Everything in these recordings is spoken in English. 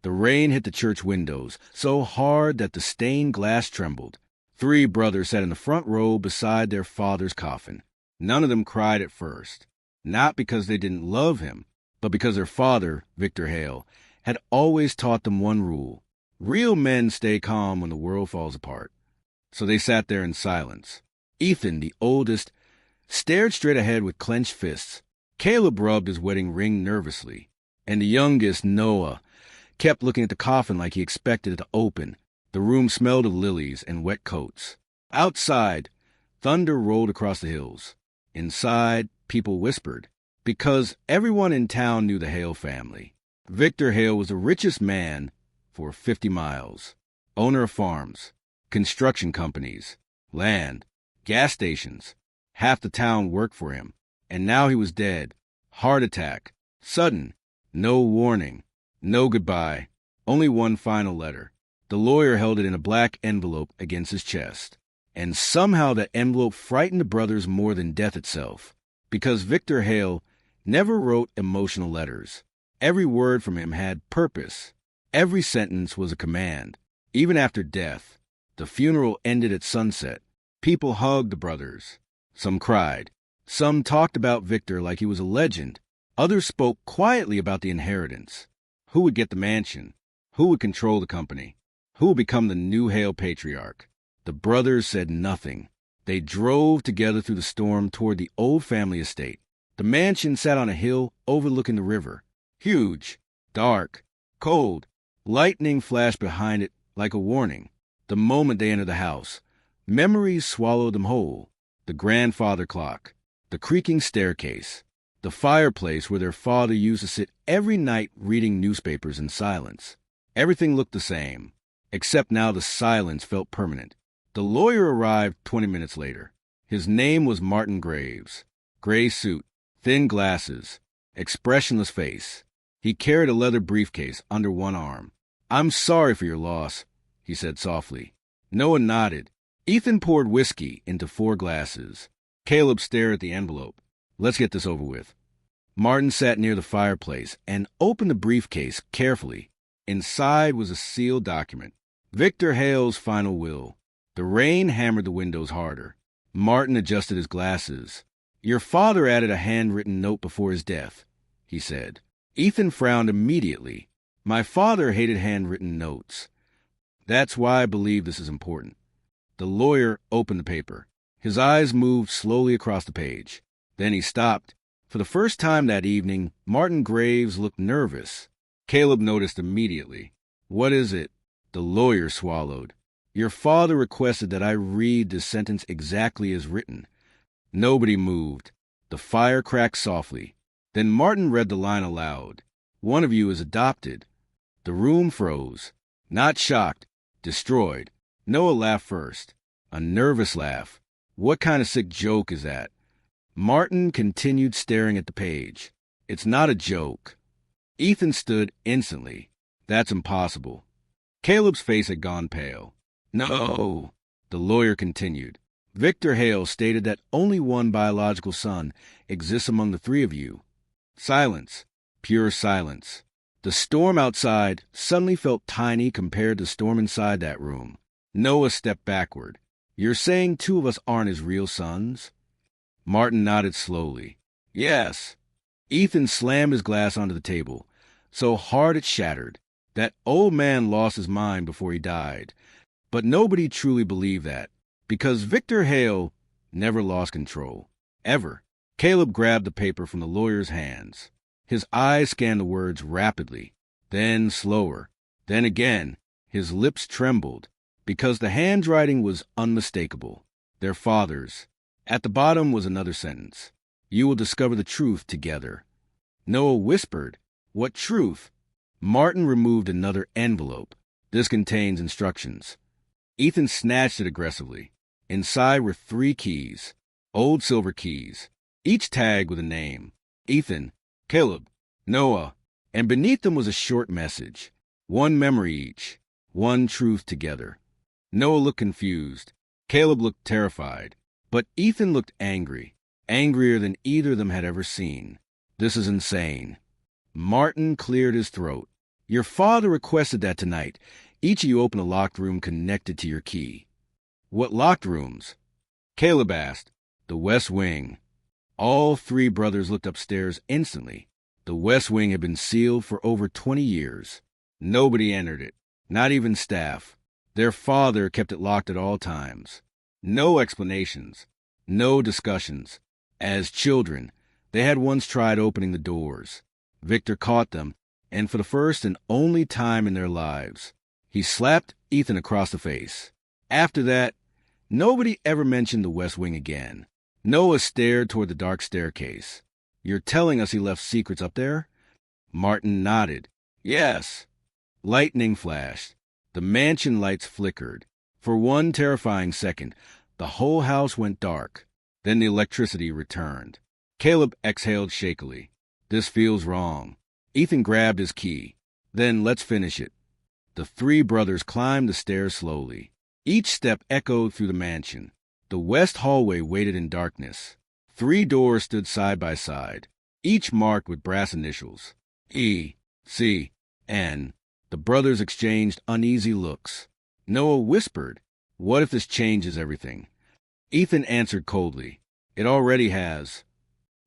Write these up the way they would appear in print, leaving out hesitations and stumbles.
The rain hit the church windows so hard that the stained glass trembled. 3 brothers sat in the front row beside their father's coffin. None of them cried at first, not because they didn't love him, but because their father, Victor Hale, had always taught them one rule: real men stay calm when the world falls apart. So they sat there in silence. Ethan, the oldest, stared straight ahead with clenched fists. Caleb rubbed his wedding ring nervously, and the youngest, Noah, kept looking at the coffin like he expected it to open. The room smelled of lilies and wet coats. Outside, thunder rolled across the hills. Inside, people whispered, because everyone in town knew the Hale family. Victor Hale was the richest man for 50 miles, owner of farms, construction companies, land, gas stations. Half the town worked for him, and now he was dead. Heart attack, sudden, no warning, no goodbye, only one final letter. The lawyer held it in a black envelope against his chest, and somehow that envelope frightened the brothers more than death itself, because Victor Hale never wrote emotional letters. Every word from him had purpose. Every sentence was a command. Even after death, the funeral ended at sunset. People hugged the brothers. Some cried. Some talked about Victor like he was a legend. Others spoke quietly about the inheritance. Who would get the mansion? Who would control the company? Who would become the new Hale patriarch? The brothers said nothing. They drove together through the storm toward the old family estate. The mansion sat on a hill overlooking the river. Huge, dark, cold. Lightning flashed behind it like a warning. The moment they entered the house, memories swallowed them whole. The grandfather clock, the creaking staircase, the fireplace where their father used to sit every night reading newspapers in silence. Everything looked the same, except now the silence felt permanent. The lawyer arrived 20 minutes later. His name was Martin Graves. Gray suit, thin glasses, expressionless face. He carried a leather briefcase under one arm. "I'm sorry for your loss," he said softly. Noah nodded. Ethan poured whiskey into 4 glasses. Caleb stared at the envelope. "Let's get this over with." Martin sat near the fireplace and opened the briefcase carefully. Inside was a sealed document. Victor Hale's final will. The rain hammered the windows harder. Martin adjusted his glasses. "Your father added a handwritten note before his death," he said. Ethan frowned immediately. "My father hated handwritten notes. That's why I believe this is important." The lawyer opened the paper. His eyes moved slowly across the page. Then he stopped. For the first time that evening, Martin Graves looked nervous. Caleb noticed immediately. "What is it?" The lawyer swallowed. "Your father requested that I read this sentence exactly as written." Nobody moved. The fire cracked softly. Then Martin read the line aloud. "One of you is adopted." The room froze. Not shocked, destroyed. Noah laughed first. A nervous laugh. "What kind of sick joke is that?" Martin continued staring at the page. "It's not a joke." Ethan stood instantly. "That's impossible." Caleb's face had gone pale. "No," the lawyer continued. "Victor Hale stated that only one biological son exists among the 3 of you." Silence. Pure silence. The storm outside suddenly felt tiny compared to the storm inside that room. Noah stepped backward. "You're saying 2 of us aren't his real sons?" Martin nodded slowly. "Yes." Ethan slammed his glass onto the table, so hard it shattered. That old man lost his mind before he died. But nobody truly believed that, because Victor Hale never lost control. Ever. Caleb grabbed the paper from the lawyer's hands. His eyes scanned the words rapidly, then slower, then again. His lips trembled, because the handwriting was unmistakable. Their father's. At the bottom was another sentence. "You will discover the truth together." Noah whispered, "What truth?" Martin removed another envelope. "This contains instructions." Ethan snatched it aggressively. Inside were 3 keys, old silver keys, each tagged with a name. Ethan, Caleb, Noah, and beneath them was a short message. 1 memory each, 1 truth together. Noah looked confused. Caleb looked terrified. But Ethan looked angry, angrier than either of them had ever seen. "This is insane." Martin cleared his throat. Your father requested that tonight each of you open a locked room connected to your key. What locked rooms? Caleb asked. The West Wing. All three brothers looked upstairs instantly. The West Wing had been sealed for over 20 years. Nobody entered it, not even staff. Their father kept it locked at all times. No explanations, no discussions. As children, they had once tried opening the doors. Victor caught them, and for the first and only time in their lives, he slapped Ethan across the face. After that, nobody ever mentioned the West Wing again. Noah stared toward the dark staircase. You're telling us he left secrets up there? Martin nodded. Yes. Lightning flashed. The mansion lights flickered. For one terrifying second, the whole house went dark. Then the electricity returned. Caleb exhaled shakily. This feels wrong. Ethan grabbed his key. Then let's finish it. The three brothers climbed the stairs slowly. Each step echoed through the mansion. The west hallway waited in darkness. 3 doors stood side by side, each marked with brass initials. E, C, N. The brothers exchanged uneasy looks. Noah whispered, "What if this changes everything?" Ethan answered coldly, "It already has."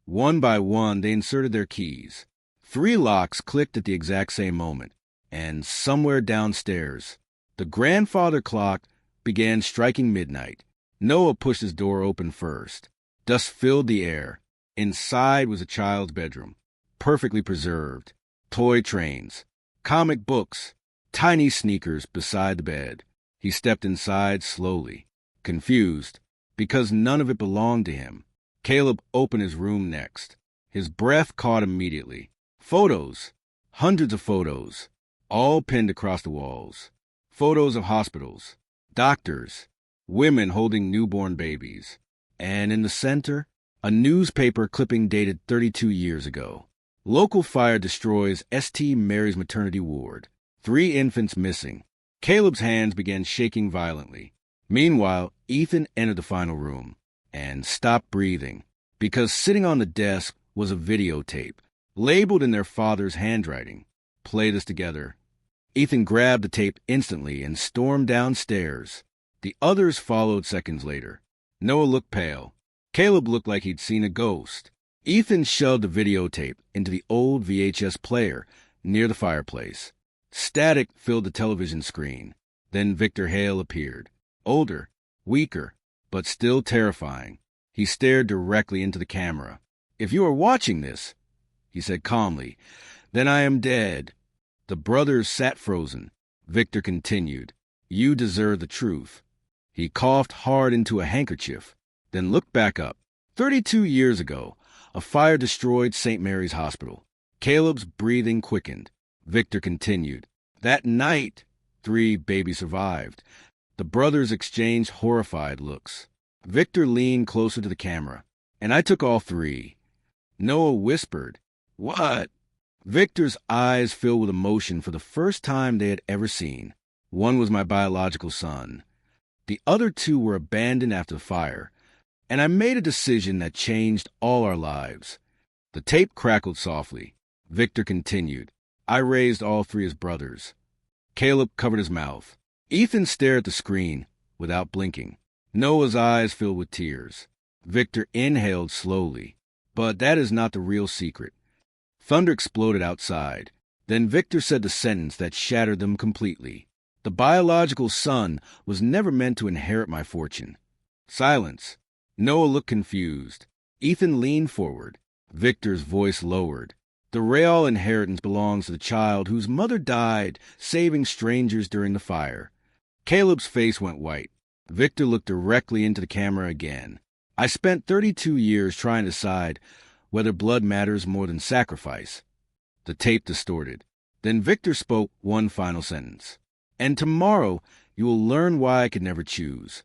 One by one, they inserted their keys. 3 locks clicked at the exact same moment, and somewhere downstairs, the grandfather clock began striking midnight. Noah pushed his door open first. Dust filled the air. Inside was a child's bedroom, perfectly preserved. Toy trains, comic books, tiny sneakers beside the bed. He stepped inside slowly, confused, because none of it belonged to him. Caleb opened his room next. His breath caught immediately. Photos, hundreds of photos, all pinned across the walls. Photos of hospitals, doctors, women holding newborn babies. And in the center, a newspaper clipping dated 32 years ago. Local fire destroys St. Mary's maternity ward. 3 infants missing. Caleb's hands began shaking violently. Meanwhile, Ethan entered the final room and stopped breathing because sitting on the desk was a videotape, labeled in their father's handwriting. Play this together. Ethan grabbed the tape instantly and stormed downstairs. The others followed seconds later. Noah looked pale. Caleb looked like he'd seen a ghost. Ethan shoved the videotape into the old VHS player near the fireplace. Static filled the television screen. Then Victor Hale appeared. Older, weaker, but still terrifying. He stared directly into the camera. "If you are watching this," he said calmly, "then I am dead." The brothers sat frozen. Victor continued, "You deserve the truth." He coughed hard into a handkerchief, then looked back up. 32 years ago, a fire destroyed St. Mary's Hospital. Caleb's breathing quickened. Victor continued, "That night, 3 babies survived." The brothers exchanged horrified looks. Victor leaned closer to the camera, "And I took all 3. Noah whispered, "What?" Victor's eyes filled with emotion for the first time they had ever seen. "One was my biological son. The other 2 were abandoned after the fire, and I made a decision that changed all our lives." The tape crackled softly. Victor continued, "I raised all 3 as brothers." Caleb covered his mouth. Ethan stared at the screen without blinking. Noah's eyes filled with tears. Victor inhaled slowly. But that is not the real secret. Thunder exploded outside. Then Victor said the sentence that shattered them completely. "The biological son was never meant to inherit my fortune." Silence. Noah looked confused. Ethan leaned forward. Victor's voice lowered. "The real inheritance belongs to the child whose mother died saving strangers during the fire." Caleb's face went white. Victor looked directly into the camera again. "I spent 32 years trying to decide whether blood matters more than sacrifice." The tape distorted. Then Victor spoke one final sentence. "And tomorrow you will learn why I could never choose."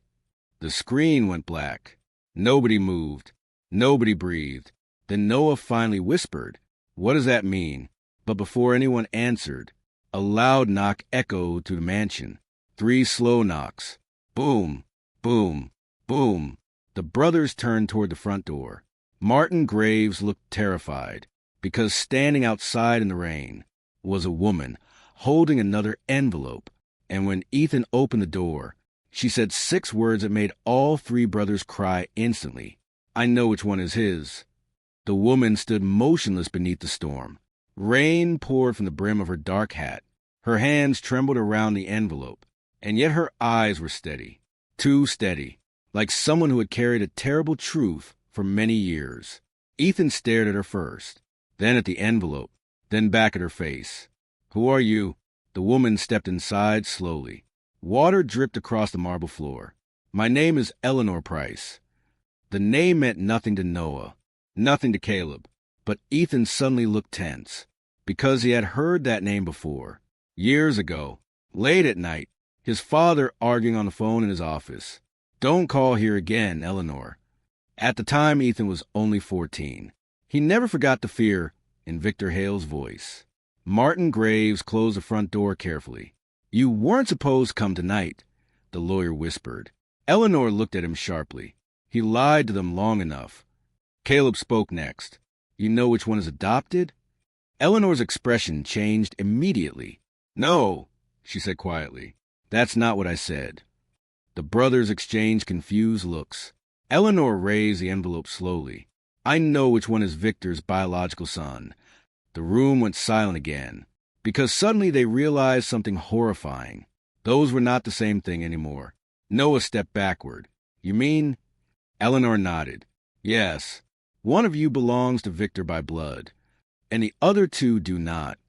The screen went black. Nobody moved. Nobody breathed. Then Noah finally whispered, "What does that mean?" But before anyone answered, a loud knock echoed through the mansion. 3 slow knocks. Boom, boom, boom. The brothers turned toward the front door. Martin Graves looked terrified, because standing outside in the rain was a woman, holding another envelope. And when Ethan opened the door, she said 6 words that made all 3 brothers cry instantly. "I know which one is his." The woman stood motionless beneath the storm. Rain poured from the brim of her dark hat. Her hands trembled around the envelope, and yet her eyes were steady, too steady, like someone who had carried a terrible truth for many years. Ethan stared at her first, then at the envelope, then back at her face. "Who are you?" The woman stepped inside slowly. Water dripped across the marble floor. "My name is Eleanor Price." The name meant nothing to Noah, nothing to Caleb, but Ethan suddenly looked tense, because he had heard that name before. Years ago, late at night, his father arguing on the phone in his office. "Don't call here again, Eleanor." At the time, Ethan was only 14. He never forgot the fear in Victor Hale's voice. Martin Graves closed the front door carefully. "You weren't supposed to come tonight," the lawyer whispered. Eleanor looked at him sharply. He lied to them long enough. Caleb spoke next. "You know which one is adopted?" Eleanor's expression changed immediately. "No," she said quietly. "That's not what I said." The brothers exchanged confused looks. Eleanor raised the envelope slowly. "I know which one is Victor's biological son." The room went silent again, because suddenly they realized something horrifying. Those were not the same thing anymore. Noah stepped backward. "You mean?" Eleanor nodded. "Yes. One of you belongs to Victor by blood, and the other 2 do not."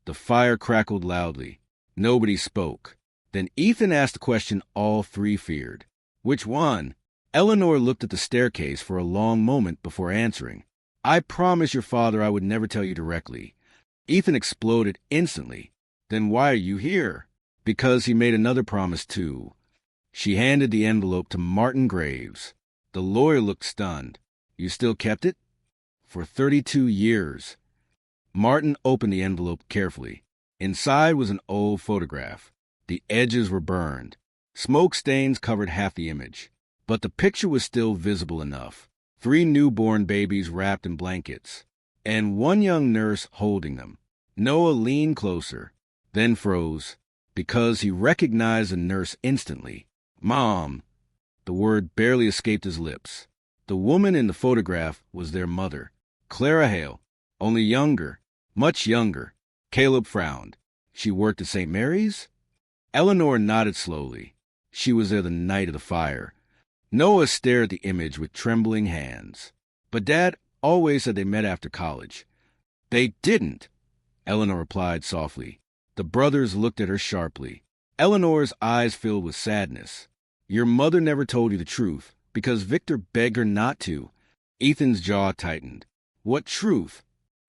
The fire crackled loudly. Nobody spoke. Then Ethan asked the question all 3 feared. "Which one?" Eleanor looked at the staircase for a long moment before answering. "I promised your father I would never tell you directly." Ethan exploded instantly. "Then why are you here?" "Because he made another promise too." She handed the envelope to Martin Graves. The lawyer looked stunned. "You still kept it?" "For 32 years." Martin opened the envelope carefully. Inside was an old photograph. The edges were burned. Smoke stains covered half the image, but the picture was still visible enough. 3 newborn babies wrapped in blankets, and 1 young nurse holding them. Noah leaned closer, then froze, because he recognized the nurse instantly. "Mom!" The word barely escaped his lips. The woman in the photograph was their mother, Clara Hale, only younger, much younger. Caleb frowned. "She worked at St. Mary's?" Eleanor nodded slowly. "She was there the night of the fire." Noah stared at the image with trembling hands. "But Dad always said they met after college." "They didn't," Eleanor replied softly. The brothers looked at her sharply. Eleanor's eyes filled with sadness. "Your mother never told you the truth, because Victor begged her not to." Ethan's jaw tightened. "What truth?"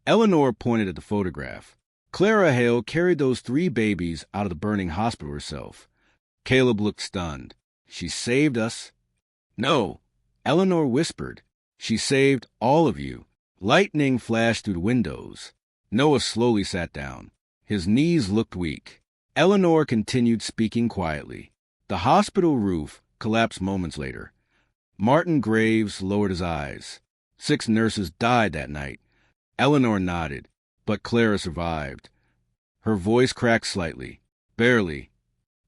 Eleanor pointed at the photograph. "Clara Hale carried those 3 babies out of the burning hospital herself." Caleb looked stunned. "She saved us." "No," Eleanor whispered. "She saved all of you." Lightning flashed through the windows. Noah slowly sat down. His knees looked weak. Eleanor continued speaking quietly. The hospital roof collapsed moments later. Martin Graves lowered his eyes. 6 nurses died that night. Eleanor nodded, but Clara survived. Her voice cracked slightly. "Barely."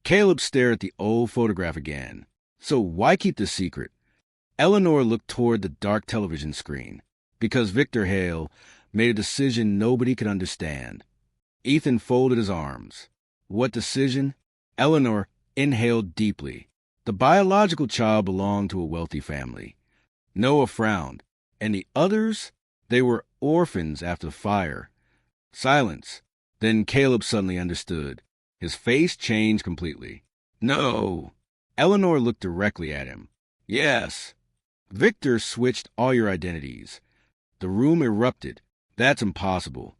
Caleb stared at the old photograph again. "So why keep the secret?" Eleanor looked toward the dark television screen. "Because Victor Hale made a decision nobody could understand." Ethan folded his arms. "What decision?" Eleanor inhaled deeply. "The biological child belonged to a wealthy family." Noah frowned. "And the others? They were orphans after the fire." Silence. Then Caleb suddenly understood. His face changed completely. "No." Eleanor looked directly at him. "Yes. Victor switched all your identities." The room erupted. "That's impossible."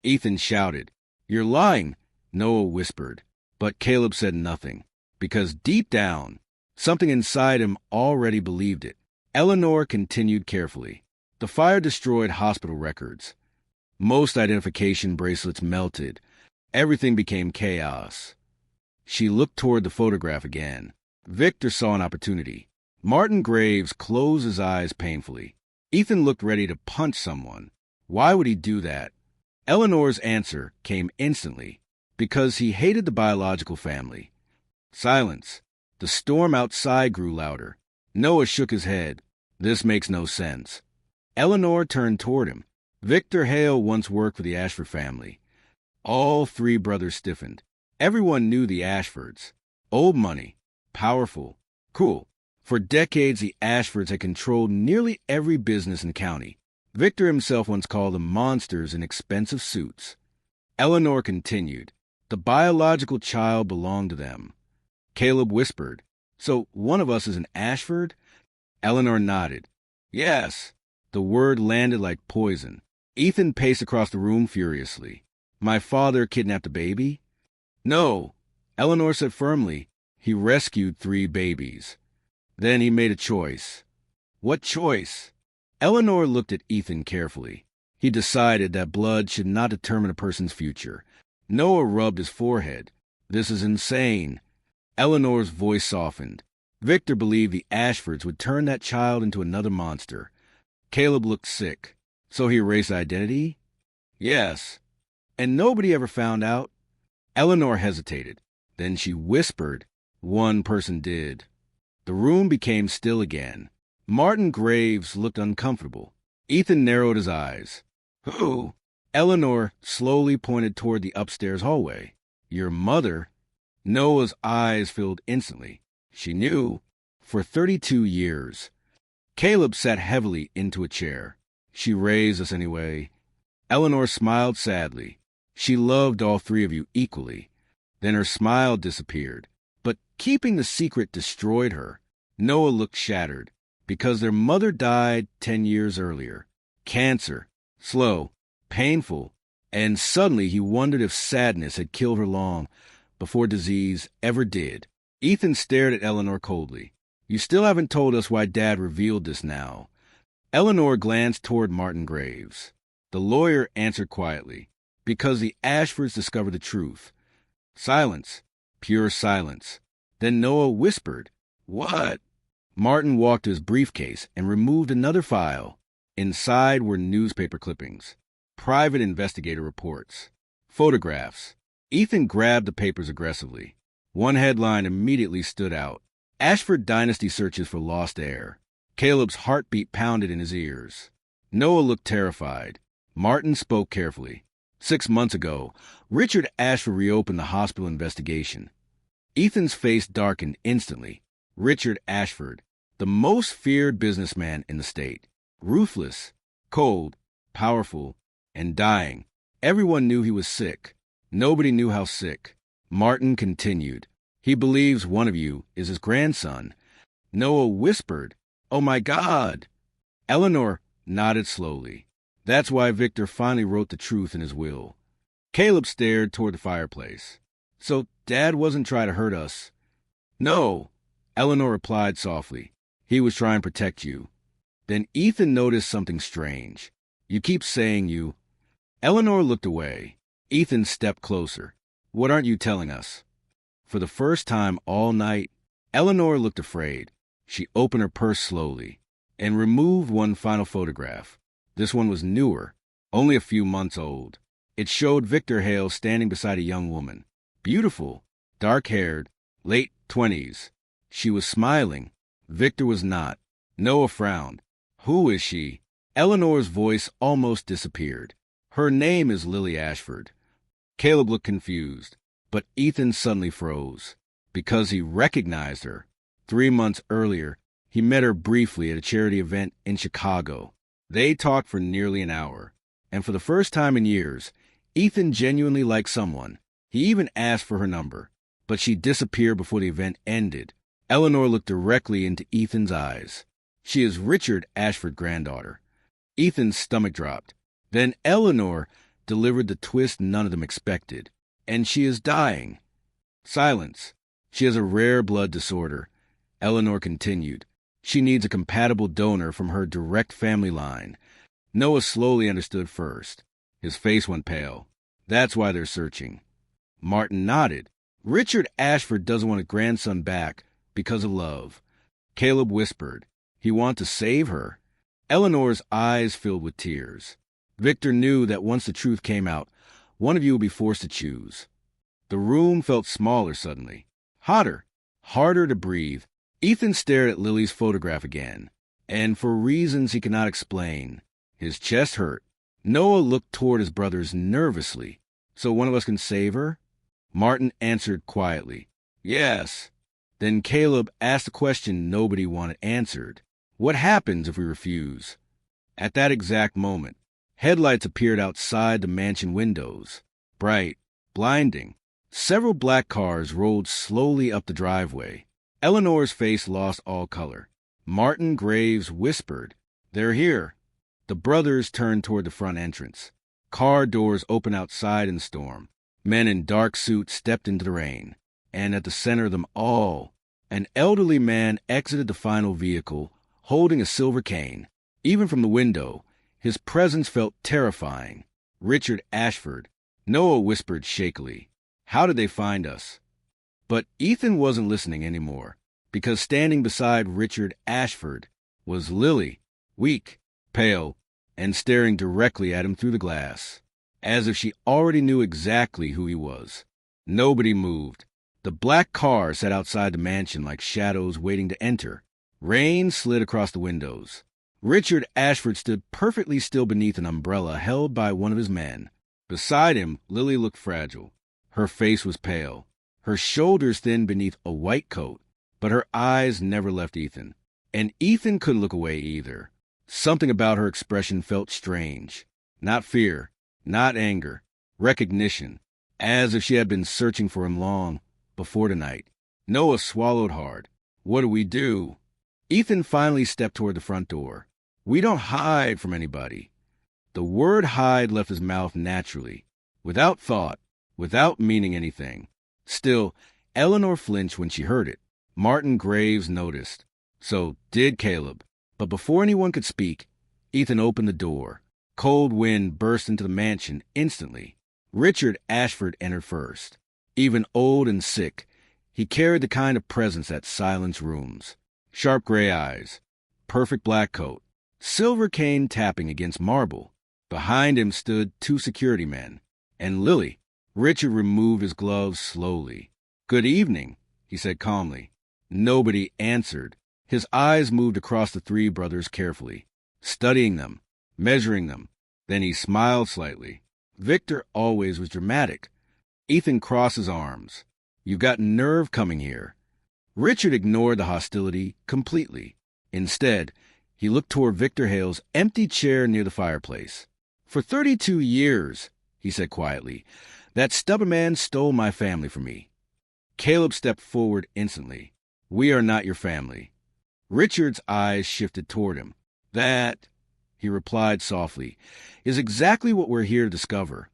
Ethan shouted. "You're lying," Noah whispered. But Caleb said nothing, because deep down, something inside him already believed it. Eleanor continued carefully. "The fire destroyed hospital records. Most identification bracelets melted. Everything became chaos." She looked toward the photograph again. Victor saw an opportunity. Martin Graves closed his eyes painfully. Ethan looked ready to punch someone. Why would he do that? Eleanor's answer came instantly. Because he hated the biological family. Silence. The storm outside grew louder. Noah shook his head. This makes no sense. Eleanor turned toward him. Victor Hale once worked for the Ashford family. All three brothers stiffened. Everyone knew the Ashfords. Old money. Powerful. Cool. For decades, the Ashfords had controlled nearly every business in the county. Victor himself once called them monsters in expensive suits. Eleanor continued. The biological child belonged to them. Caleb whispered, "So one of us is an Ashford?" Eleanor nodded. "Yes." The word landed like poison. Ethan paced across the room furiously. "My father kidnapped a baby?" "No," Eleanor said firmly. "He rescued 3 babies. Then he made a choice." "What choice?" Eleanor looked at Ethan carefully. He decided that blood should not determine a person's future. Noah rubbed his forehead. "This is insane." Eleanor's voice softened. Victor believed the Ashfords would turn that child into another monster. Caleb looked sick. "So he erased identity?" "Yes." "And nobody ever found out?" Eleanor hesitated. Then she whispered, "One person did." The room became still again. Martin Graves looked uncomfortable. Ethan narrowed his eyes. "Who?" Eleanor slowly pointed toward the upstairs hallway. "Your mother?" Noah's eyes filled instantly. She knew. For 32 years. Caleb sat heavily into a chair. "She raised us anyway." Eleanor smiled sadly. "She loved all 3 of you equally." Then her smile disappeared. But keeping the secret destroyed her. Noah looked shattered. Because their mother died 10 years earlier. Cancer. Slow. Painful. And suddenly he wondered if sadness had killed her long before disease ever did. Ethan stared at Eleanor coldly. "You still haven't told us why Dad revealed this now." Eleanor glanced toward Martin Graves. The lawyer answered quietly. "Because the Ashfords discovered the truth." Silence. Pure silence. Then Noah whispered, "What?" Martin walked to his briefcase and removed another file. Inside were newspaper clippings, private investigator reports, photographs. Ethan grabbed the papers aggressively. One headline immediately stood out. Ashford dynasty searches for lost heir. Caleb's heartbeat pounded in his ears. Noah looked terrified. Martin spoke carefully. 6 months ago, Richard Ashford reopened the hospital investigation. Ethan's face darkened instantly. Richard Ashford, the most feared businessman in the state. Ruthless, cold, powerful, and dying. Everyone knew he was sick. Nobody knew how sick. Martin continued. "He believes one of you is his grandson." Noah whispered, "Oh my God!" Eleanor nodded slowly. "That's why Victor finally wrote the truth in his will." Caleb stared toward the fireplace. "So Dad wasn't trying to hurt us?" "No," Eleanor replied softly. "He was trying to protect you." Then Ethan noticed something strange. "You keep saying you." Eleanor looked away. Ethan stepped closer. "What aren't you telling us?" For the first time all night, Eleanor looked afraid. She opened her purse slowly and removed one final photograph. This one was newer, only a few months old. It showed Victor Hale standing beside a young woman. Beautiful, dark-haired, late 20s. She was smiling. Victor was not. Noah frowned. "Who is she?" Eleanor's voice almost disappeared. "Her name is Lily Ashford." Caleb looked confused, but Ethan suddenly froze. Because he recognized her. 3 months earlier, he met her briefly at a charity event in Chicago. They talked for nearly an hour. And for the first time in years, Ethan genuinely liked someone. He even asked for her number. But she disappeared before the event ended. Eleanor looked directly into Ethan's eyes. "She is Richard Ashford's granddaughter." Ethan's stomach dropped. Then Eleanor delivered the twist none of them expected. "And she is dying." Silence. "She has a rare blood disorder." Eleanor continued. "She needs a compatible donor from her direct family line." Noah slowly understood first. His face went pale. "That's why they're searching." Martin nodded. "Richard Ashford doesn't want a grandson back because of love." Caleb whispered. "He wants to save her." Eleanor's eyes filled with tears. Victor knew that once the truth came out, one of you would be forced to choose. The room felt smaller suddenly. Hotter. Harder to breathe. Ethan stared at Lily's photograph again, and for reasons he could not explain, his chest hurt. Noah looked toward his brothers nervously. "So one of us can save her?" Martin answered quietly, "Yes." Then Caleb asked a question nobody wanted answered. "What happens if we refuse?" At that exact moment, headlights appeared outside the mansion windows. Bright, blinding. Several black cars rolled slowly up the driveway. Eleanor's face lost all color. Martin Graves whispered, "They're here." The brothers turned toward the front entrance. Car doors opened outside in the storm. Men in dark suits stepped into the rain. And at the center of them all, an elderly man exited the final vehicle, holding a silver cane. Even from the window, his presence felt terrifying. Richard Ashford. Noah whispered shakily, "How did they find us?" But Ethan wasn't listening anymore, because standing beside Richard Ashford was Lily, weak, pale, and staring directly at him through the glass, as if she already knew exactly who he was. Nobody moved. The black car sat outside the mansion like shadows waiting to enter. Rain slid across the windows. Richard Ashford stood perfectly still beneath an umbrella held by one of his men. Beside him, Lily looked fragile. Her face was pale, her shoulders thin beneath a white coat, but her eyes never left Ethan. And Ethan couldn't look away either. Something about her expression felt strange. Not fear, not anger, recognition, as if she had been searching for him long before tonight. Noah swallowed hard. "What do we do?" Ethan finally stepped toward the front door. "We don't hide from anybody." The word hide left his mouth naturally, without thought, without meaning anything. Still, Eleanor flinched when she heard it. Martin Graves noticed. So did Caleb. But before anyone could speak, Ethan opened the door. Cold wind burst into the mansion instantly. Richard Ashford entered first. Even old and sick, he carried the kind of presence that silenced rooms. Sharp gray eyes, perfect black coat, silver cane tapping against marble. Behind him stood two security men. And Lily. Richard removed his gloves slowly. "Good evening," he said calmly. Nobody answered. His eyes moved across the three brothers carefully, studying them, measuring them. Then he smiled slightly. Victor always was dramatic. Ethan crossed his arms. "You've got nerve coming here." Richard ignored the hostility completely. Instead, he looked toward Victor Hale's empty chair near the fireplace. "For 32 years, he said quietly, "that stubborn man stole my family from me." Caleb stepped forward instantly. "We are not your family." Richard's eyes shifted toward him. "That," he replied softly, "is exactly what we're here to discover."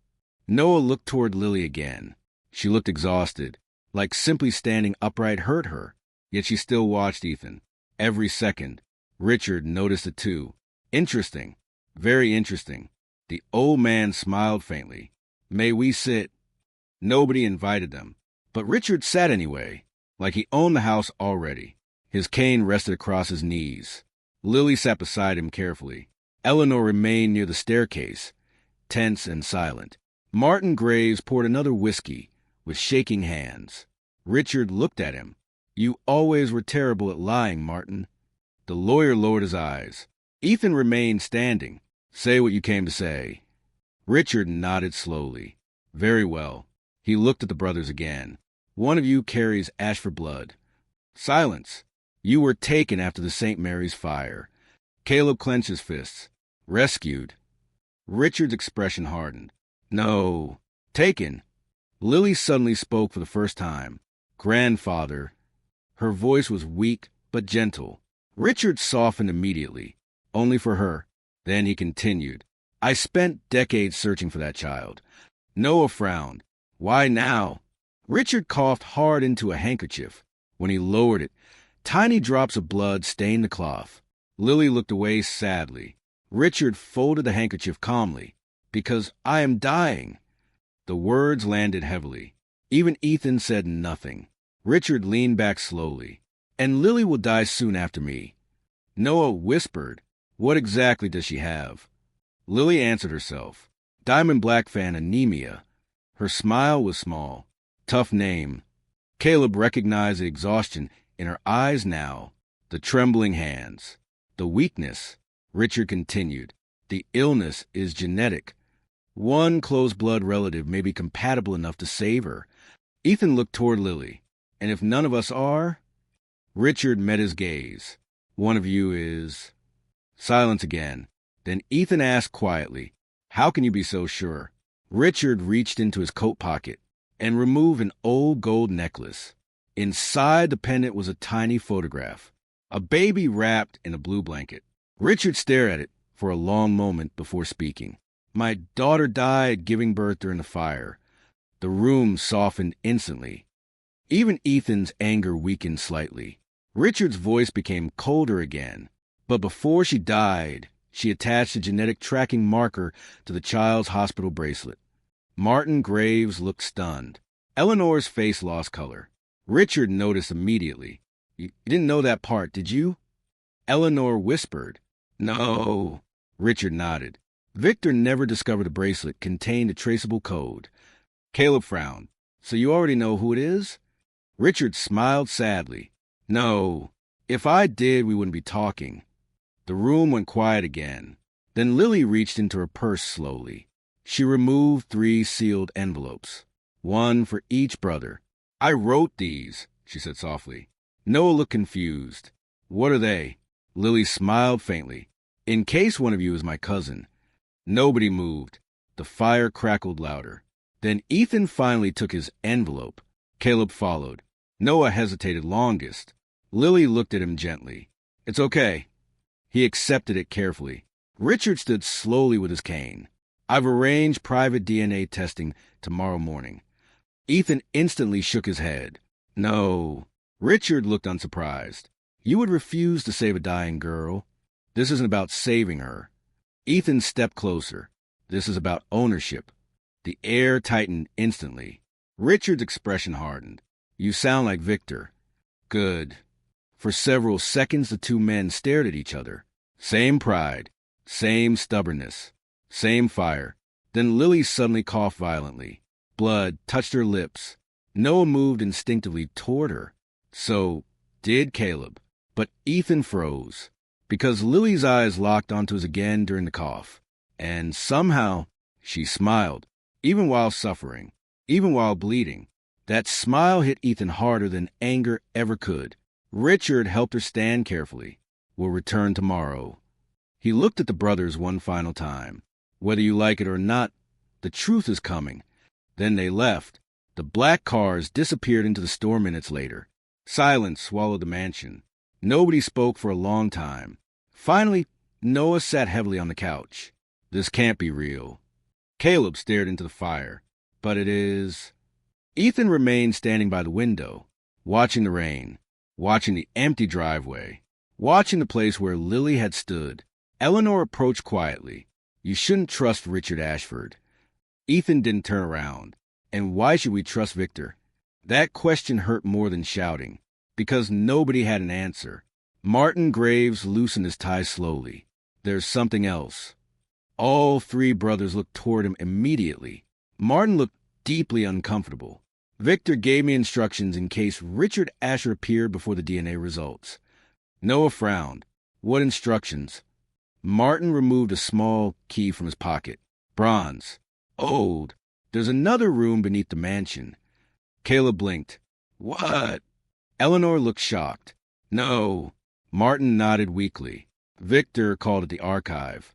Noah looked toward Lily again. She looked exhausted, like simply standing upright hurt her, yet she still watched Ethan. Every second, Richard noticed it too. Interesting, very interesting. The old man smiled faintly. "May we sit?" Nobody invited them, but Richard sat anyway, like he owned the house already. His cane rested across his knees. Lily sat beside him carefully. Eleanor remained near the staircase, tense and silent. Martin Graves poured another whiskey with shaking hands. Richard looked at him. "You always were terrible at lying, Martin." The lawyer lowered his eyes. Ethan remained standing. "Say what you came to say." Richard nodded slowly. "Very well." He looked at the brothers again. "One of you carries Ashford blood." Silence. "You were taken after the St. Mary's fire." Caleb clenched his fists. "Rescued." Richard's expression hardened. "No. Taken." Lily suddenly spoke for the first time. "Grandfather." Her voice was weak but gentle. Richard softened immediately, only for her. Then he continued, "I spent decades searching for that child." Noah frowned. "Why now?" Richard coughed hard into a handkerchief. When he lowered it, tiny drops of blood stained the cloth. Lily looked away sadly. Richard folded the handkerchief calmly. "Because I am dying." The words landed heavily. Even Ethan said nothing. Richard leaned back slowly. "And Lily will die soon after me." Noah whispered, "What exactly does she have?" Lily answered herself. Diamond Black Fan anemia. Her smile was small. Tough name. Caleb recognized the exhaustion in her eyes now, the trembling hands, the weakness. Richard continued. The illness is genetic. One close blood relative may be compatible enough to save her. Ethan looked toward Lily. And if none of us are? Richard met his gaze. One of you is... Silence again. Then Ethan asked quietly, how can you be so sure? Richard reached into his coat pocket and removed an old gold necklace. Inside the pendant was a tiny photograph, a baby wrapped in a blue blanket. Richard stared at it for a long moment before speaking. My daughter died giving birth during the fire. The room softened instantly. Even Ethan's anger weakened slightly. Richard's voice became colder again. But before she died, she attached a genetic tracking marker to the child's hospital bracelet. Martin Graves looked stunned. Eleanor's face lost color. Richard noticed immediately. You didn't know that part, did you? Eleanor whispered. No. Richard nodded. Victor never discovered the bracelet contained a traceable code. Caleb frowned. So you already know who it is? Richard smiled sadly. No. If I did, we wouldn't be talking. The room went quiet again. Then Lily reached into her purse slowly. She removed 3 sealed envelopes, one for each brother. I wrote these, she said softly. Noah looked confused. What are they? Lily smiled faintly. In case one of you is my cousin. Nobody moved. The fire crackled louder. Then Ethan finally took his envelope. Caleb followed. Noah hesitated longest. Lily looked at him gently. It's okay. He accepted it carefully. Richard stood slowly with his cane. I've arranged private DNA testing tomorrow morning. Ethan instantly shook his head. No. Richard looked unsurprised. You would refuse to save a dying girl. This isn't about saving her. Ethan stepped closer. This is about ownership. The air tightened instantly. Richard's expression hardened. You sound like Victor. Good. For several seconds, the two men stared at each other. Same pride, same stubbornness, same fire. Then Lily suddenly coughed violently. Blood touched her lips. Noah moved instinctively toward her. So did Caleb. But Ethan froze, because Lily's eyes locked onto his again during the cough. And somehow she smiled, even while suffering, even while bleeding. That smile hit Ethan harder than anger ever could. Richard helped her stand carefully. We'll return tomorrow. He looked at the brothers one final time. Whether you like it or not, the truth is coming. Then they left. The black cars disappeared into the store minutes later. Silence swallowed the mansion. Nobody spoke for a long time. Finally, Noah sat heavily on the couch. This can't be real. Caleb stared into the fire. But it is. Ethan remained standing by the window, watching the rain. Watching the empty driveway, watching the place where Lily had stood. Eleanor approached quietly. You shouldn't trust Richard Ashford. Ethan didn't turn around. And why should we trust Victor? That question hurt more than shouting, because nobody had an answer. Martin Graves loosened his tie slowly. There's something else. All 3 brothers looked toward him immediately. Martin looked deeply uncomfortable. Victor gave me instructions in case Richard Asher appeared before the DNA results. Noah frowned. What instructions? Martin removed a small key from his pocket. Bronze. Old. There's another room beneath the mansion. Caleb blinked. What? Eleanor looked shocked. No. Martin nodded weakly. Victor called it the archive.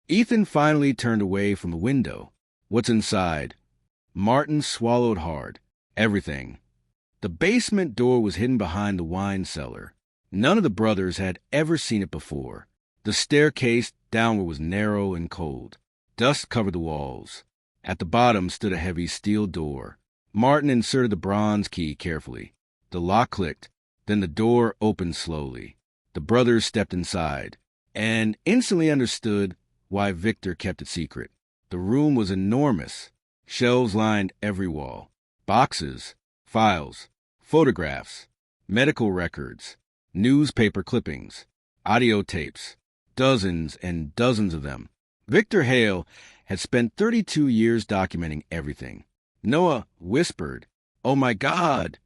Ethan finally turned away from the window. What's inside? Martin swallowed hard. Everything. The basement door was hidden behind the wine cellar. None of the brothers had ever seen it before. The staircase downward was narrow and cold. Dust covered the walls. At the bottom stood a heavy steel door. Martin inserted the bronze key carefully. The lock clicked. Then the door opened slowly. The brothers stepped inside and instantly understood why Victor kept it secret. The room was enormous. Shelves lined every wall. Boxes, files, photographs, medical records, newspaper clippings, audio tapes, dozens and dozens of them. Victor Hale had spent 32 years documenting everything. Noah whispered, Oh my God!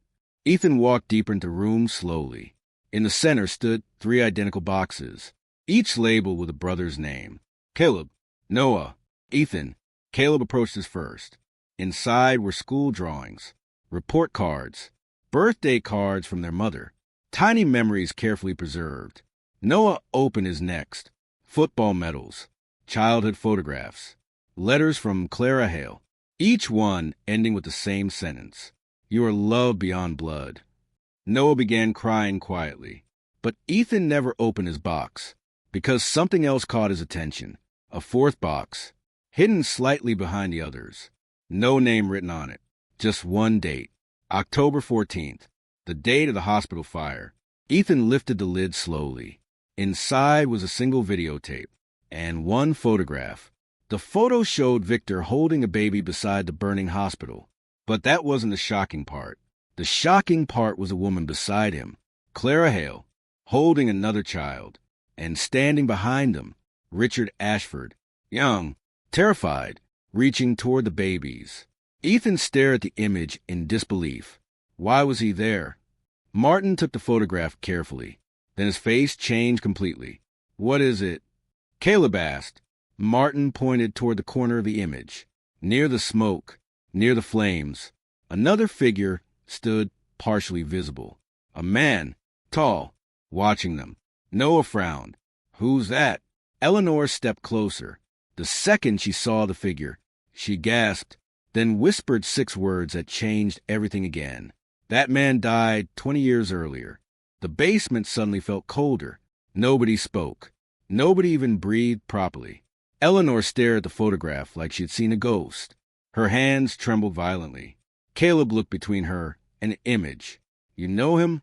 Ethan walked deeper into the room slowly. In the center stood 3 identical boxes, each labeled with a brother's name. Caleb, Noah, Ethan. Caleb approached us first. Inside were school drawings, report cards, birthday cards from their mother, tiny memories carefully preserved. Noah opened his next. Football medals, childhood photographs, letters from Clara Hale, each one ending with the same sentence: "You are loved beyond blood." Noah began crying quietly, but Ethan never opened his box, because something else caught his attention. A 4th box, hidden slightly behind the others. No name written on it, just one date: October 14th, the date of the hospital fire. Ethan lifted the lid slowly. Inside was a single videotape and one photograph. The photo showed Victor holding a baby beside the burning hospital. But that wasn't the shocking part. The shocking part was a woman beside him, Clara Hale, holding another child, and standing behind them, Richard Ashford, young, terrified, reaching toward the babies. Ethan stared at the image in disbelief. Why was he there? Martin took the photograph carefully. Then his face changed completely. "What is it?" Caleb asked. Martin pointed toward the corner of the image. Near the smoke, near the flames, another figure stood partially visible. A man, tall, watching them. Noah frowned. "Who's that?" Eleanor stepped closer. The second she saw the figure, she gasped, then whispered 6 words that changed everything again. "That man died 20 years earlier." The basement suddenly felt colder. Nobody spoke. Nobody even breathed properly. Eleanor stared at the photograph like she had seen a ghost. Her hands trembled violently. Caleb looked between her and the image. "You know him?"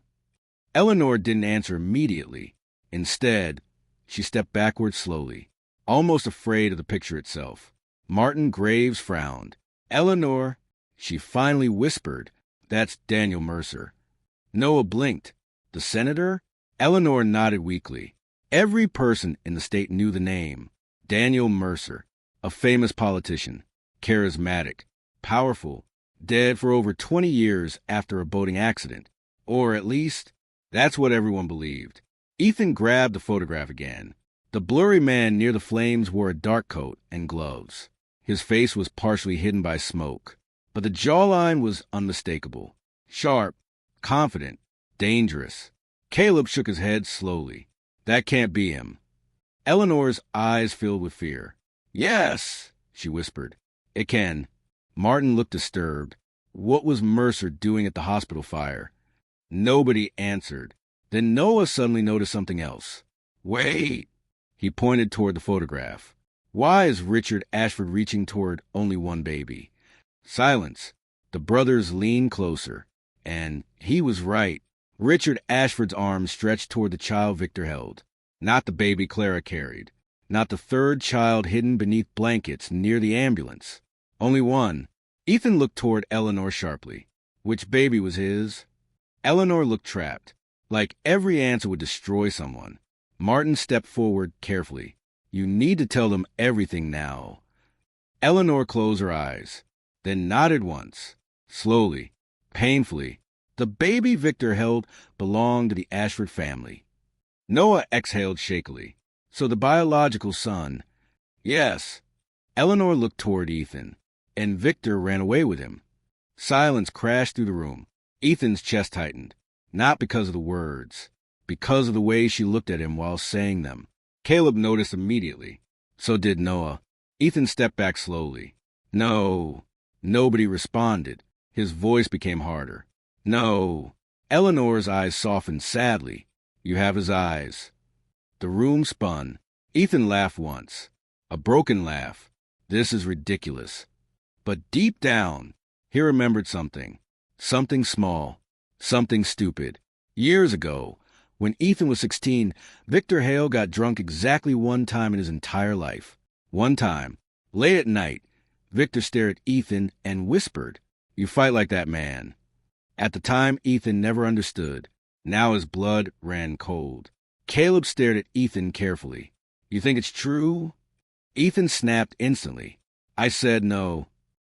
Eleanor didn't answer immediately. Instead, she stepped backward slowly, almost afraid of the picture itself. Martin Graves frowned. "Eleanor," she finally whispered, "that's Daniel Mercer." Noah blinked. "The senator?" Eleanor nodded weakly. Every person in the state knew the name. Daniel Mercer, a famous politician, charismatic, powerful, dead for over 20 years after a boating accident. Or at least, that's what everyone believed. Ethan grabbed the photograph again. The blurry man near the flames wore a dark coat and gloves. His face was partially hidden by smoke, but the jawline was unmistakable. Sharp, confident, dangerous. Caleb shook his head slowly. "That can't be him." Eleanor's eyes filled with fear. "Yes," she whispered. "It can." Martin looked disturbed. What was Mercer doing at the hospital fire? Nobody answered. Then Noah suddenly noticed something else. "Wait!" He pointed toward the photograph. "Why is Richard Ashford reaching toward only one baby?" Silence. The brothers leaned closer. And he was right. Richard Ashford's arms stretched toward the child Victor held. Not the baby Clara carried. Not the 3rd child hidden beneath blankets near the ambulance. Only one. Ethan looked toward Eleanor sharply. Which baby was his? Eleanor looked trapped, like every answer would destroy someone. Martin stepped forward carefully. "You need to tell them everything now." Eleanor closed her eyes, then nodded once, slowly, painfully. The baby Victor held belonged to the Ashford family. Noah exhaled shakily. "So the biological son." "Yes." Eleanor looked toward Ethan, and Victor ran away with him. Silence crashed through the room. Ethan's chest tightened, not because of the words, because of the way she looked at him while saying them. Caleb noticed immediately. So did Noah. Ethan stepped back slowly. "No." Nobody responded. His voice became harder. "No." Eleanor's eyes softened sadly. "You have his eyes." The room spun. Ethan laughed once. A broken laugh. "This is ridiculous." But deep down, he remembered something. Something small. Something stupid. Years ago, when Ethan was 16, Victor Hale got drunk exactly one time in his entire life. One time, late at night, Victor stared at Ethan and whispered, "You fight like that man." At the time, Ethan never understood. Now his blood ran cold. Caleb stared at Ethan carefully. "You think it's true?" Ethan snapped instantly. "I said no."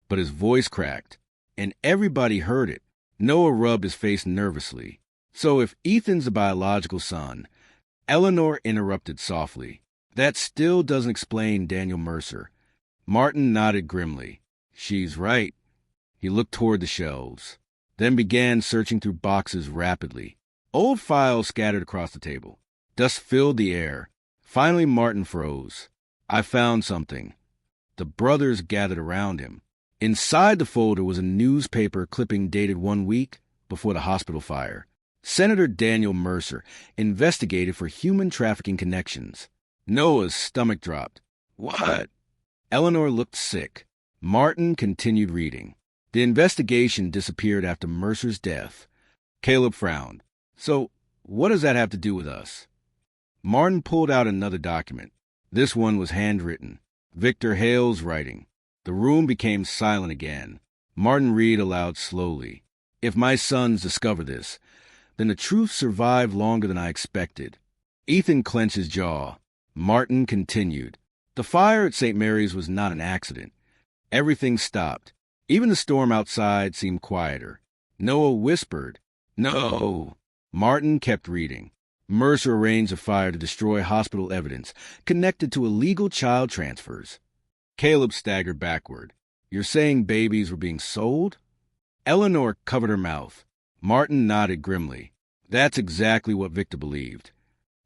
But his voice cracked, and everybody heard it. Noah rubbed his face nervously. So if Ethan's the biological son, Eleanor interrupted softly. That still doesn't explain Daniel Mercer. Martin nodded grimly. She's right. He looked toward the shelves, then began searching through boxes rapidly. Old files scattered across the table. Dust filled the air. Finally, Martin froze. I found something. The brothers gathered around him. Inside the folder was a newspaper clipping dated 1 week before the hospital fire. Senator Daniel Mercer, investigated for human trafficking connections. Noah's stomach dropped. What? Eleanor looked sick. Martin continued reading. The investigation disappeared after Mercer's death. Caleb frowned. So, what does that have to do with us? Martin pulled out another document. This one was handwritten. Victor Hale's writing. The room became silent again. Martin read aloud slowly. If my sons discover this, then the truth survived longer than I expected. Ethan clenched his jaw. Martin continued. The fire at St. Mary's was not an accident. Everything stopped. Even the storm outside seemed quieter. Noah whispered, "No." Martin kept reading. Mercer arranged a fire to destroy hospital evidence connected to illegal child transfers. Caleb staggered backward. You're saying babies were being sold? Eleanor covered her mouth. Martin nodded grimly. That's exactly what Victor believed.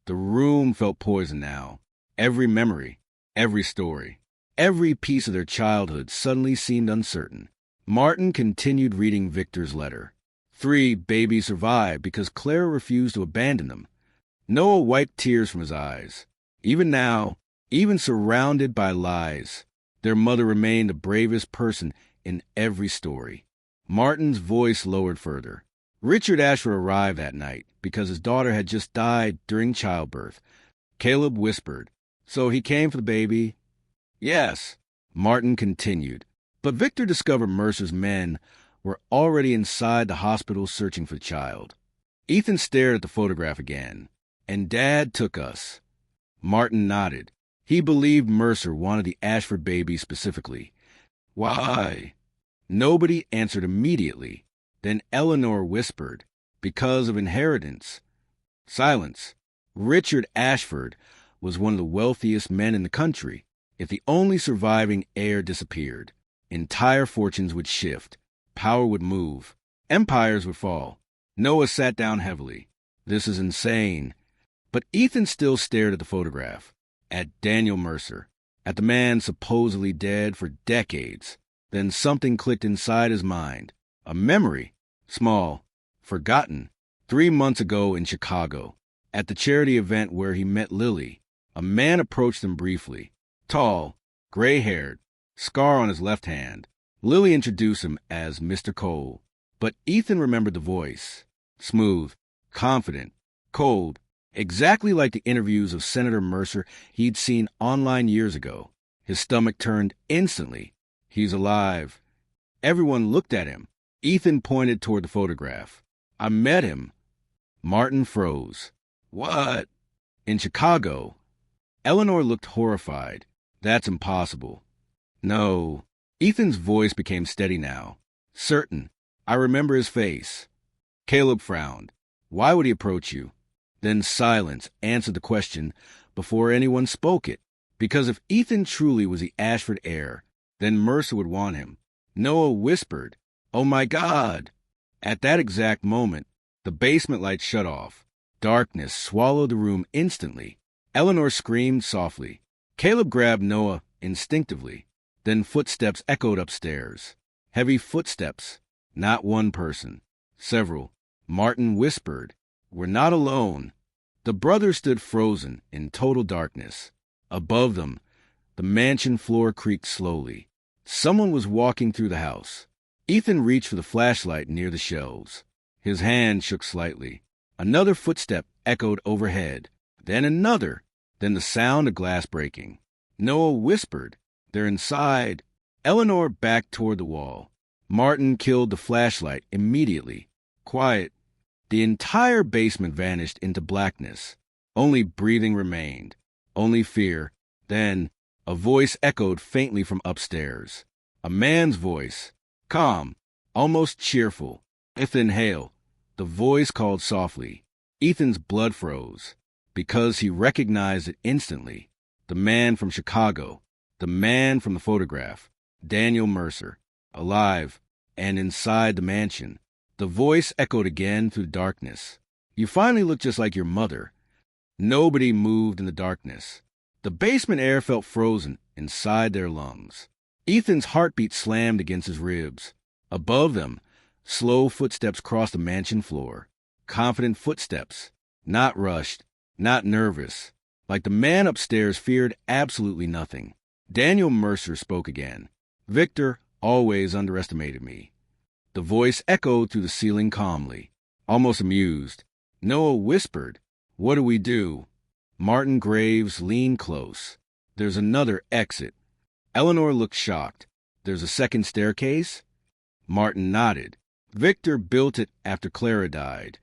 The room felt poisoned now. Every memory, every story, every piece of their childhood suddenly seemed uncertain. Martin continued reading Victor's letter. 3 babies survived because Clara refused to abandon them. Noah wiped tears from his eyes. Even now, even surrounded by lies, their mother remained the bravest person in every story. Martin's voice lowered further. Richard Ashford arrived that night because his daughter had just died during childbirth. Caleb whispered, "So he came for the baby?" "Yes," Martin continued. But Victor discovered Mercer's men were already inside the hospital searching for the child. Ethan stared at the photograph again. "And Dad took us." Martin nodded. He believed Mercer wanted the Ashford baby specifically. Why? Nobody answered immediately. Then Eleanor whispered, "Because of inheritance." Silence. Richard Ashford was one of the wealthiest men in the country. If the only surviving heir disappeared, entire fortunes would shift, power would move, empires would fall. Noah sat down heavily. This is insane. But Ethan still stared at the photograph, at Daniel Mercer, at the man supposedly dead for decades. Then something clicked inside his mind. A memory, small, forgotten, 3 months ago in Chicago. At the charity event where he met Lily, a man approached him briefly. Tall, gray-haired, scar on his left hand. Lily introduced him as Mr. Cole. But Ethan remembered the voice. Smooth, confident, cold, exactly like the interviews of Senator Mercer he'd seen online years ago. His stomach turned instantly. He's alive. Everyone looked at him. Ethan pointed toward the photograph. I met him. Martin froze. What? In Chicago? Eleanor looked horrified. That's impossible. No. Ethan's voice became steady now. Certain. I remember his face. Caleb frowned. Why would he approach you? Then silence answered the question before anyone spoke it. Because if Ethan truly was the Ashford heir, then Mercer would want him. Noah whispered, "Oh my God!" At that exact moment, the basement lights shut off. Darkness swallowed the room instantly. Eleanor screamed softly. Caleb grabbed Noah instinctively. Then footsteps echoed upstairs. Heavy footsteps. Not one person. Several. Martin whispered, "We're not alone." The brothers stood frozen in total darkness. Above them, the mansion floor creaked slowly. Someone was walking through the house. Ethan reached for the flashlight near the shelves. His hand shook slightly. Another footstep echoed overhead. Then another. Then the sound of glass breaking. Noah whispered, "They're inside." Eleanor backed toward the wall. Martin killed the flashlight immediately. Quiet. The entire basement vanished into blackness. Only breathing remained. Only fear. Then a voice echoed faintly from upstairs. A man's voice. Calm. Almost cheerful. Ethan Hale. The voice called softly. Ethan's blood froze, because he recognized it instantly. The man from Chicago. The man from the photograph. Daniel Mercer. Alive, and inside the mansion. The voice echoed again through the darkness. You finally look just like your mother. Nobody moved in the darkness. The basement air felt frozen inside their lungs. Ethan's heartbeat slammed against his ribs. Above them, slow footsteps crossed the mansion floor. Confident footsteps. Not rushed, not nervous. Like the man upstairs feared absolutely nothing. Daniel Mercer spoke again. Victor always underestimated me. The voice echoed through the ceiling calmly, almost amused. Noah whispered, "What do we do?" Martin Graves leaned close. "There's another exit." Eleanor looked shocked. "There's a second staircase?" Martin nodded. "Victor built it after Clara died."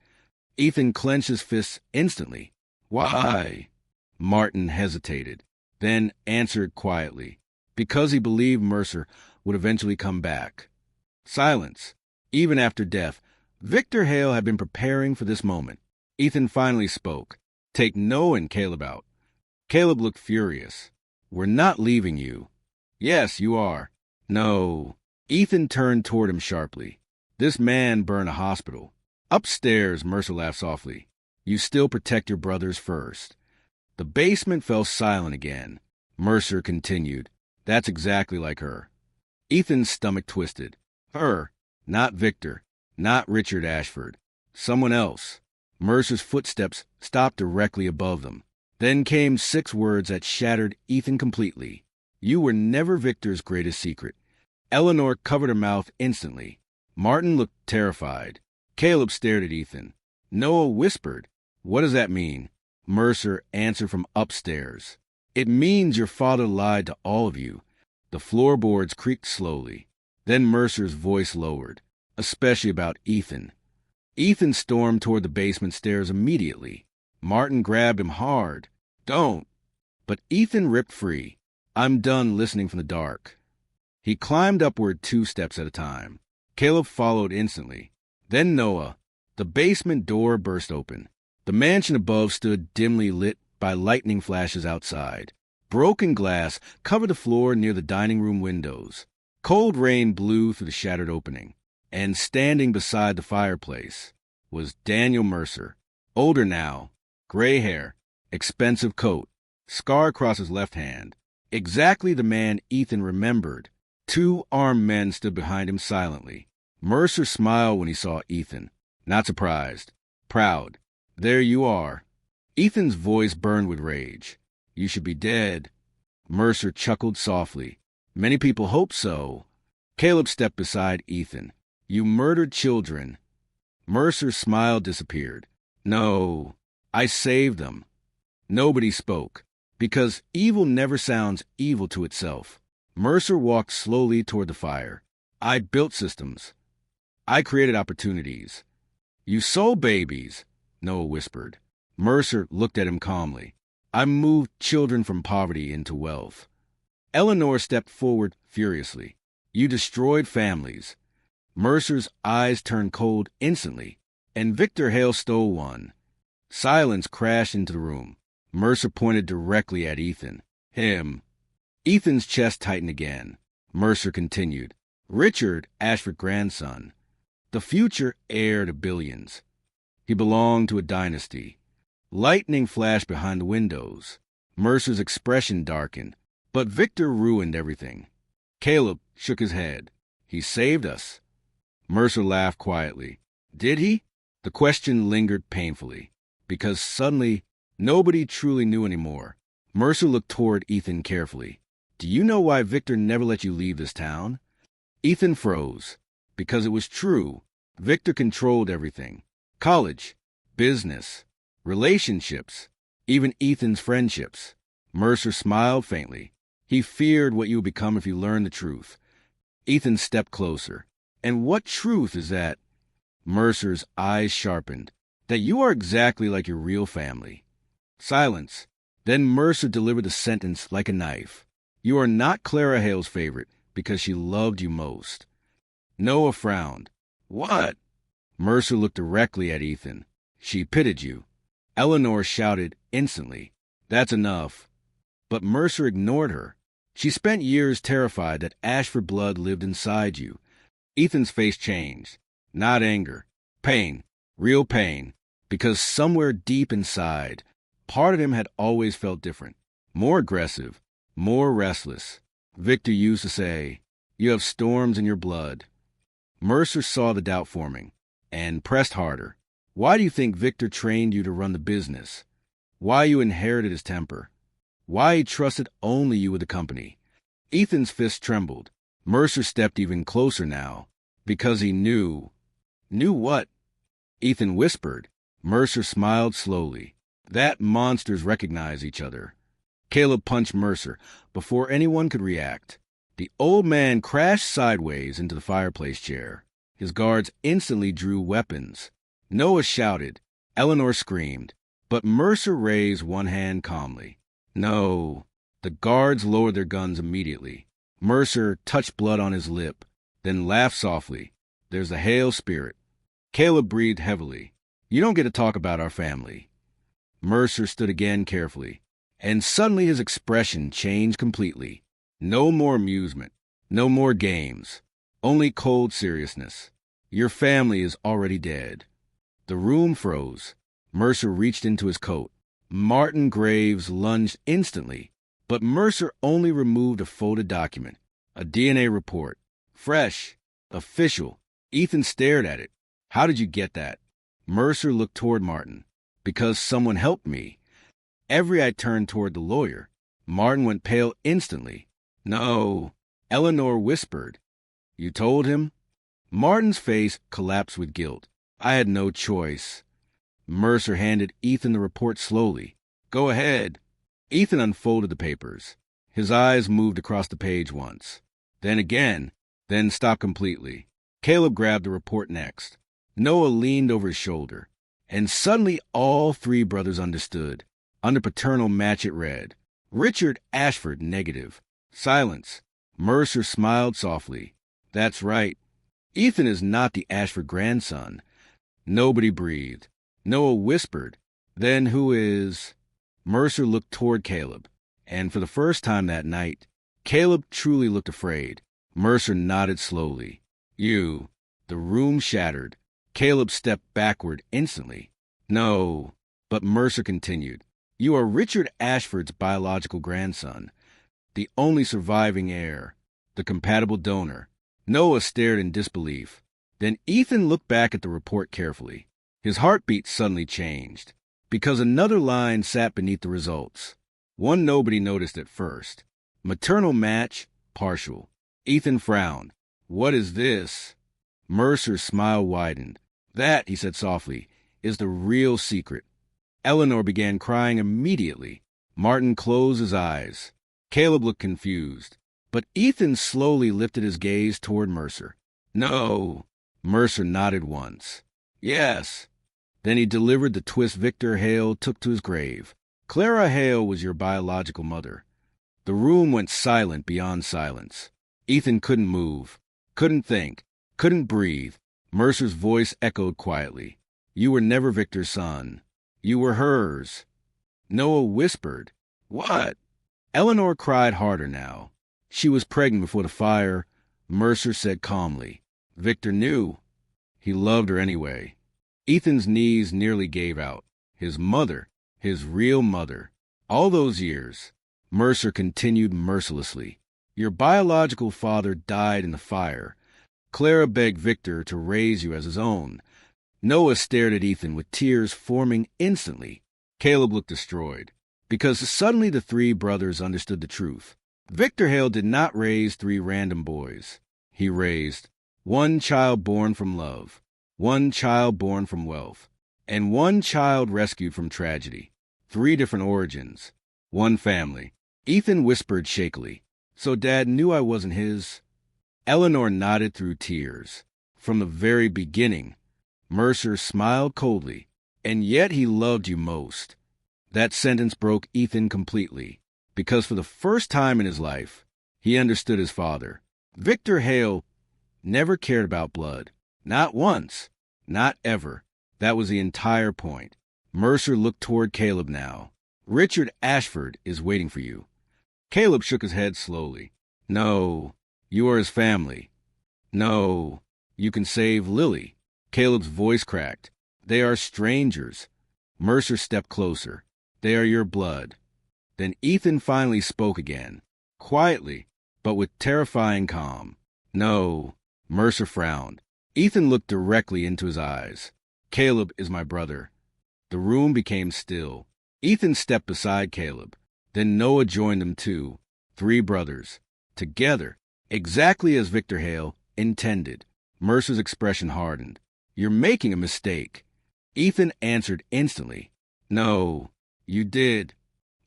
Ethan clenched his fists instantly. "Why?" Martin hesitated, then answered quietly. "Because he believed Mercer would eventually come back." Silence. Even after death, Victor Hale had been preparing for this moment. Ethan finally spoke. "Take Noah and Caleb out." Caleb looked furious. "We're not leaving you." "Yes, you are." "No." Ethan turned toward him sharply. "This man burned a hospital." "Upstairs," Mercer laughed softly. "You still protect your brothers first." The basement fell silent again. Mercer continued. "That's exactly like her." Ethan's stomach twisted. Her. Not Victor. Not Richard Ashford. Someone else. Mercer's footsteps stopped directly above them. Then came 6 words that shattered Ethan completely. "You were never Victor's greatest secret." Eleanor covered her mouth instantly. Martin looked terrified. Caleb stared at Ethan. Noah whispered, "What does that mean?" Mercer answered from upstairs. "It means your father lied to all of you." The floorboards creaked slowly. Then Mercer's voice lowered, especially about Ethan. Ethan stormed toward the basement stairs immediately. Martin grabbed him hard. "Don't." But Ethan ripped free. "I'm done listening from the dark." He climbed upward 2 steps at a time. Caleb followed instantly. Then Noah. The basement door burst open. The mansion above stood dimly lit by lightning flashes outside. Broken glass covered the floor near the dining room windows. Cold rain blew through the shattered opening. And standing beside the fireplace was Daniel Mercer. Older now, gray hair, expensive coat, scar across his left hand. Exactly the man Ethan remembered. 2 armed men stood behind him silently. Mercer smiled when he saw Ethan. Not surprised. Proud. "There you are." Ethan's voice burned with rage. "You should be dead." Mercer chuckled softly. "Many people hope so." Caleb stepped beside Ethan. "You murdered children." Mercer's smile disappeared. "No, I saved them." Nobody spoke, because evil never sounds evil to itself. Mercer walked slowly toward the fire. "I built systems. I created opportunities." "You sold babies," Noah whispered. Mercer looked at him calmly. "I moved children from poverty into wealth." Eleanor stepped forward furiously. "You destroyed families." Mercer's eyes turned cold instantly, and Victor Hale stole one. Silence crashed into the room. Mercer pointed directly at Ethan. "Him." Ethan's chest tightened again. Mercer continued. "Richard, Ashford's grandson. The future heir to billions. He belonged to a dynasty." Lightning flashed behind the windows. Mercer's expression darkened. "But Victor ruined everything." Caleb shook his head. "He saved us." Mercer laughed quietly. "Did he?" The question lingered painfully, because suddenly nobody truly knew anymore. Mercer looked toward Ethan carefully. "Do you know why Victor never let you leave this town?" Ethan froze. "Because it was true. Victor controlled everything. College, business, relationships, even Ethan's friendships." Mercer smiled faintly. "He feared what you would become if you learned the truth." Ethan stepped closer. "And what truth is that?" Mercer's eyes sharpened. "That you are exactly like your real family." Silence. Then Mercer delivered the sentence like a knife. "You are not Clara Hale's favorite because she loved you most." Noah frowned. "What?" Mercer looked directly at Ethan. She pitied you. Eleanor shouted instantly, "That's enough." But Mercer ignored her. She spent years terrified that Ashford blood lived inside you. Ethan's face changed. Not anger. Pain. Real pain. Because somewhere deep inside, part of him had always felt different. More aggressive. More restless. Victor used to say, "You have storms in your blood." Mercer saw the doubt forming and pressed harder. "Why do you think Victor trained you to run the business? Why you inherited his temper? Why he trusted only you with the company?" Ethan's fist trembled. Mercer stepped even closer now, because he knew. Knew what? Ethan whispered. Mercer smiled slowly. "That monsters recognize each other." Caleb punched Mercer before anyone could react. The old man crashed sideways into the fireplace chair. His guards instantly drew weapons. Noah shouted. Eleanor screamed. But Mercer raised one hand calmly. "No." The guards lowered their guns immediately. Mercer touched blood on his lip, then laughed softly. "There's the Hail spirit." Caleb breathed heavily. "You don't get to talk about our family." Mercer stood again carefully, and suddenly his expression changed completely. No more amusement, no more games, only cold seriousness. "Your family is already dead." The room froze. Mercer reached into his coat. Martin Graves lunged instantly, but Mercer only removed a folded document, a DNA report. Fresh, official. Ethan stared at it. "How did you get that?" Mercer looked toward Martin. "Because someone helped me." Every eye turned toward the lawyer. Martin went pale instantly. "No." Eleanor whispered. "You told him?" Martin's face collapsed with guilt. "I had no choice." Mercer handed Ethan the report slowly. "Go ahead." Ethan unfolded the papers. His eyes moved across the page once, then again, then stopped completely. Caleb grabbed the report next. Noah leaned over his shoulder, and suddenly all three brothers understood. Under paternal match it read, "Richard Ashford, negative." Silence. Mercer smiled softly. "That's right. Ethan is not the Ashford grandson." Nobody breathed. Noah whispered, "Then who is?" Mercer looked toward Caleb, and for the first time that night, Caleb truly looked afraid. Mercer nodded slowly. "You." The room shattered. Caleb stepped backward instantly. "No." But Mercer continued. "You are Richard Ashford's biological grandson, the only surviving heir, the compatible donor." Noah stared in disbelief. Then Ethan looked back at the report carefully. His heartbeat suddenly changed, because another line sat beneath the results. One nobody noticed at first. Maternal match, partial. Ethan frowned. "What is this?" Mercer's smile widened. "That," he said softly, "is the real secret." Eleanor began crying immediately. Martin closed his eyes. Caleb looked confused. But Ethan slowly lifted his gaze toward Mercer. "No." Mercer nodded once. "Yes." Then he delivered the twist Victor Hale took to his grave. "Clara Hale was your biological mother." The room went silent beyond silence. Ethan couldn't move, couldn't think, couldn't breathe. Mercer's voice echoed quietly. "You were never Victor's son. You were hers." Noah whispered, "What?" Eleanor cried harder now. She was pregnant before the fire. Mercer said calmly, "Victor knew. He loved her anyway." Ethan's knees nearly gave out. His mother, his real mother. All those years. Mercer continued mercilessly. "Your biological father died in the fire. Clara begged Victor to raise you as his own." Noah stared at Ethan with tears forming instantly. Caleb looked destroyed, because suddenly the three brothers understood the truth. Victor Hale did not raise three random boys. He raised one child born from love, one child born from wealth, and one child rescued from tragedy. Three different origins, one family. Ethan whispered shakily, "So Dad knew I wasn't his?" Eleanor nodded through tears. "From the very beginning." Mercer smiled coldly. "And yet he loved you most." That sentence broke Ethan completely, because for the first time in his life, he understood his father. Victor Hale never cared about blood. Not once. Not ever. That was the entire point. Mercer looked toward Caleb now. Richard Ashford is waiting for you. Caleb shook his head slowly. No, you are his family. No, you can save Lily. Caleb's voice cracked. They are strangers. Mercer stepped closer. They are your blood. Then Ethan finally spoke again, quietly, but with terrifying calm. No, Mercer frowned. Ethan looked directly into his eyes. Caleb is my brother. The room became still. Ethan stepped beside Caleb. Then Noah joined them too. 3 brothers. Together, exactly as Victor Hale intended. Mercer's expression hardened. You're making a mistake. Ethan answered instantly. No, you did.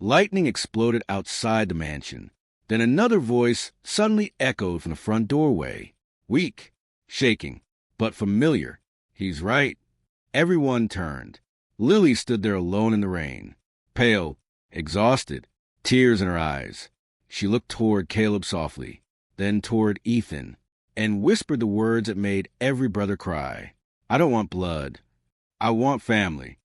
Lightning exploded outside the mansion. Then another voice suddenly echoed from the front doorway. Weak, shaking, but familiar. He's right. Everyone turned. Lily stood there alone in the rain, pale, exhausted, tears in her eyes. She looked toward Caleb softly, then toward Ethan, and whispered the words that made every brother cry. I don't want blood. I want family.